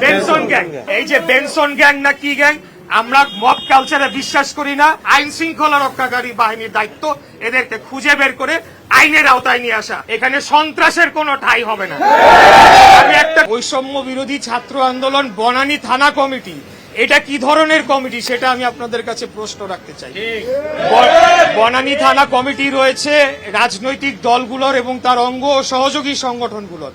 Benson gang, এই যে Benson gang না কি গ্যাং, আমরা মব কালচারে বিশ্বাস করি না। আইন শৃঙ্খলা রক্ষাকারী বাহিনীর দায়িত্ব এদেরকে খুঁজে বের করে আইনের আওতায় নিয়ে আসা। এখানে সন্ত্রাসের কোনো ঠাঁই হবে না। আমি একটা বৈষম্য বিরোধী ছাত্র আন্দোলন বনানী থানা কমিটি, এটা কি ধরনের কমিটি সেটা আমি আপনাদের কাছে প্রশ্ন রাখতে চাই। বনানী থানা কমিটি রয়েছে রাজনৈতিক দলগুলোর এবং তার অঙ্গ ও সহযোগী সংগঠনগুলোর।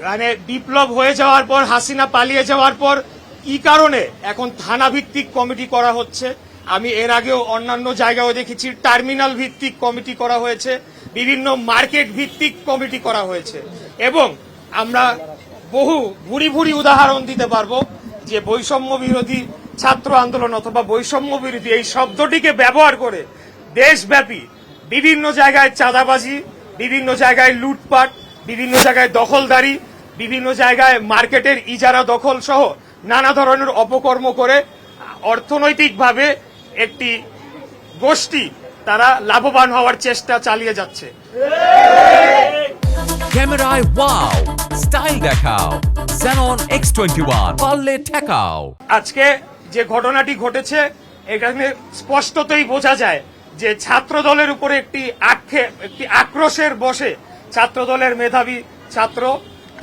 মানে বিপ্লব হয়ে যাওয়ার পর, হাসিনা পালিয়ে যাওয়ার পর কি কারণে এখন থানা ভিত্তিক কমিটি করা হচ্ছে? আমি এর আগেও অন্যান্য জায়গায় দেখেছি টার্মিনাল ভিত্তিক কমিটি করা হয়েছে, বিভিন্ন মার্কেট ভিত্তিক কমিটি করা হয়েছে, এবং আমরা বহু ভুরি ভুরি উদাহরণ দিতে পারবো যে বৈষম্য বিরোধী ছাত্র আন্দোলন অথবা বৈষম্য বিরোধী এই শব্দটিকে ব্যবহার করে দেশব্যাপী বিভিন্ন জায়গায় চাঁদাবাজি, বিভিন্ন জায়গায় লুটপাট, বিভিন্ন জায়গায় দখলদারি, বিভিন্ন জায়গায় মার্কেটের ইজারা দখল সহ নানা ধরনের অপকর্ম করে অর্থনৈতিকভাবে একটি গোষ্ঠী তারা লাভবান হওয়ার চেষ্টা চালিয়ে যাচ্ছে। ক্যামেরায় ওয়াও, স্টাইল দেখাও, Xenon X21 পারলে ঠেকাও। আজকে যে ঘটনাটি ঘটেছে এখানে স্পষ্টতই বোঝা যায় যে ছাত্র দলের উপরে একটি আক্রোশের বশে ছাত্র দলের মেধাবী ছাত্র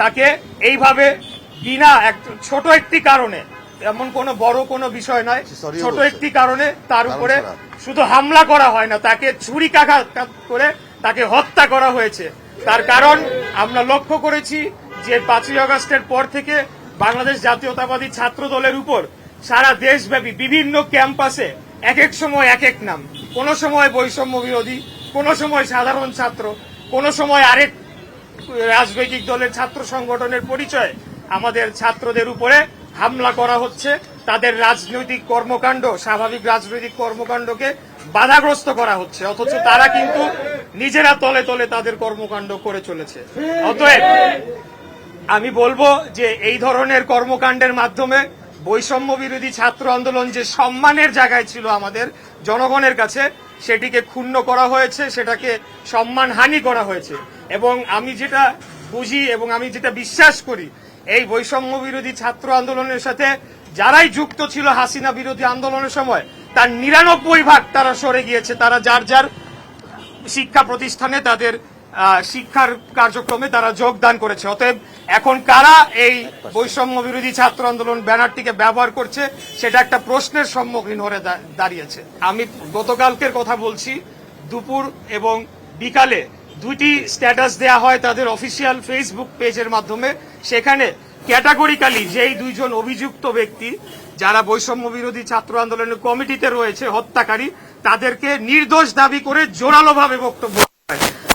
তাকে এইভাবে বিনা ছোট একটি কারণে, এমন কোনো বড় কোনো বিষয় নয়, ছোট একটি কারণে তার উপরে শুধু হামলা করা হয় না, তাকে ছুরিকাঘাত করে তাকে হত্যা করা হয়েছে। তার কারণ আমরা লক্ষ্য করেছি যে 5ই আগস্টের পর থেকে বাংলাদেশ জাতীয়তাবাদী ছাত্র দলের উপর সারা দেশব্যাপী বিভিন্ন ক্যাম্পাসে এক এক সময় এক এক নাম, কোন সময় বৈষম্য বিরোধী, কোন সময় সাধারণ ছাত্র, কোন সময় আরেক রাজনৈতিক দলের ছাত্র সংগঠনের পরিচয়ে আমাদের ছাত্রদের উপরে হামলা করা হচ্ছে। তাদের রাজনৈতিক কর্মকাণ্ড, স্বাভাবিক রাজনৈতিক কর্মকাণ্ডকে বাধাগ্রস্ত করা হচ্ছে, অথচ তারা কিন্তু নিজেরা তলে তলে তাদের কর্মকাণ্ড করে চলেছে। অতএব আমি বলবো যে এই ধরনের কর্মকাণ্ডের মাধ্যমে বৈষম্য বিরোধী ছাত্র আন্দোলন যে সম্মানের জায়গায় ছিল আমাদের জনগণের কাছে, সেটিকে ক্ষুণ্ণ করা হয়েছে, সেটাকে সম্মানহানি করা হয়েছে। এবং আমি যেটা বুঝি এবং আমি যেটা বিশ্বাস করি, এই বৈষম্য বিরোধী ছাত্র আন্দোলনের সাথে যারাই যুক্ত ছিল হাসিনা বিরোধী আন্দোলনের সময়, তার ৯৯% তারা সরে গিয়েছে, তারা যার যার শিক্ষা প্রতিষ্ঠানে তাদের শিক্ষার কার্যক্রমে তারা যোগদান করেছে। অতএব এখন কারা এই বৈষম্য বিরোধী ছাত্র আন্দোলন ব্যানারটিকে ব্যবহার করছে সেটা একটা প্রশ্নের সম্মুখীন হয়ে দাঁড়িয়েছে। আমি গতকালকের কথা বলছি, দুপুর এবং বিকালে দুইটি স্ট্যাটাস দেয়া হয় তাদের অফিসিয়াল ফেসবুক পেজের মাধ্যমে। সেখানে ক্যাটাগরিক্যালি যেই দুইজন অভিযুক্ত ব্যক্তি যারা বৈষম্য বিরোধী ছাত্র আন্দোলনের কমিটিতে রয়েছে, হত্যাকারী, তাদেরকে নির্দোষ দাবি করে জোরালোভাবে বক্তব্য।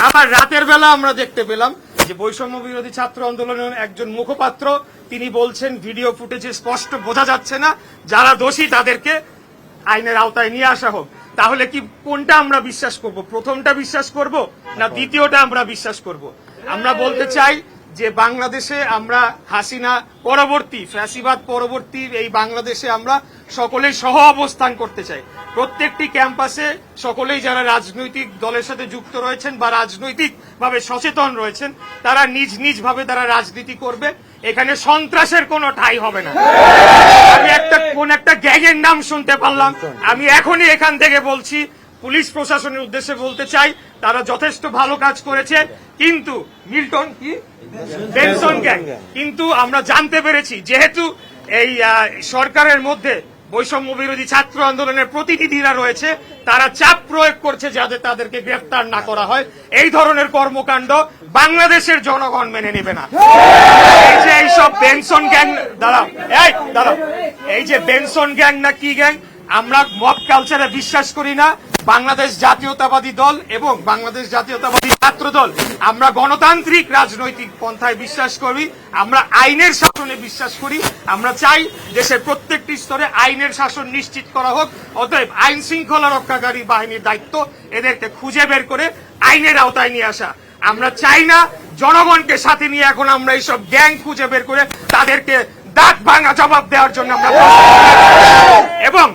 আবার রাতের বেলা আমরা দেখতে পেলাম যে বৈষম্য বিরোধী ছাত্র আন্দোলনের একজন মুখপাত্র তিনি বলছেন ভিডিও ফুটেজে স্পষ্ট বোঝা যাচ্ছে না, যারা দোষী তাদেরকে আইনের আওতায় নিয়ে আসা হোক। তাহলে কি কোনটা আমরা বিশ্বাস করব? প্রথমটা বিশ্বাস করব না দ্বিতীয়টা আমরা বিশ্বাস করব? আমরা বলতে চাই যে বাংলাদেশে আমরা হাসিনা পরবর্তী, ফ্যাসিবাদ পরবর্তী এই বাংলাদেশে আমরা সকলেই সহ অবস্থান করতে চাই। প্রত্যেকটি ক্যাম্পাসে সকলেই যারা রাজনৈতিক দলের সাথে যুক্ত রয়েছেন বা রাজনৈতিক ভাবে সচেতন রয়েছেন, তারা নিজ নিজ ভাবে তারা রাজনীতি করবে। এখানে সন্ত্রাসের কোনো ঠাঁই হবে না। আমি কোন একটা গ্যাংয়ের নাম শুনতে পারলাম, আমি এখনই এখান থেকে বলছি, পুলিশ প্রশাসনের উদ্দেশ্যে বলতে চাই, তারা যথেষ্ট ভালো কাজ করেছে, কিন্তু মিল্টন কি বেনসন গ্যাং, কিন্তু আমরা জানতে পেরেছি যেহেতু এই সরকারের মধ্যে বৈষম্য বিরোধী ছাত্র আন্দোলনের প্রতিনিধিরা রয়েছে, তারা চাপ প্রয়োগ করছে যাতে তাদেরকে গ্রেফতার না করা হয়। এই ধরনের কর্মকাণ্ড বাংলাদেশের জনগণ মেনে নেবে না। এই যে এইসব বেনসন গ্যাং, দাঁড়াও, এই যে বেনসন গ্যাং না কি গ্যাং, আমরা মব কালচারে বিশ্বাস করি না। বাংলাদেশ জাতীয়তাবাদী দল এবং বাংলাদেশ জাতীয়তাবাদী ছাত্র দল আমরা গণতান্ত্রিক রাজনৈতিক পন্থায় বিশ্বাস করি, আমরা আইনের শাসনে বিশ্বাস করি। আমরা চাই দেশের প্রত্যেকটি স্তরে আইনের শাসন নিশ্চিত করা হোক। অতএব আইন শৃঙ্খলা রক্ষাকারী বাহিনীর দায়িত্ব এদেরকে খুঁজে বের করে আইনের আওতায় নিয়ে আসা। আমরা চাই না জনগণকে সাথে নিয়ে এখন আমরা এইসব গ্যাং খুঁজে বের করে তাদেরকে দাঁত ভাঙা জবাব দেওয়ার জন্য আমরা এবং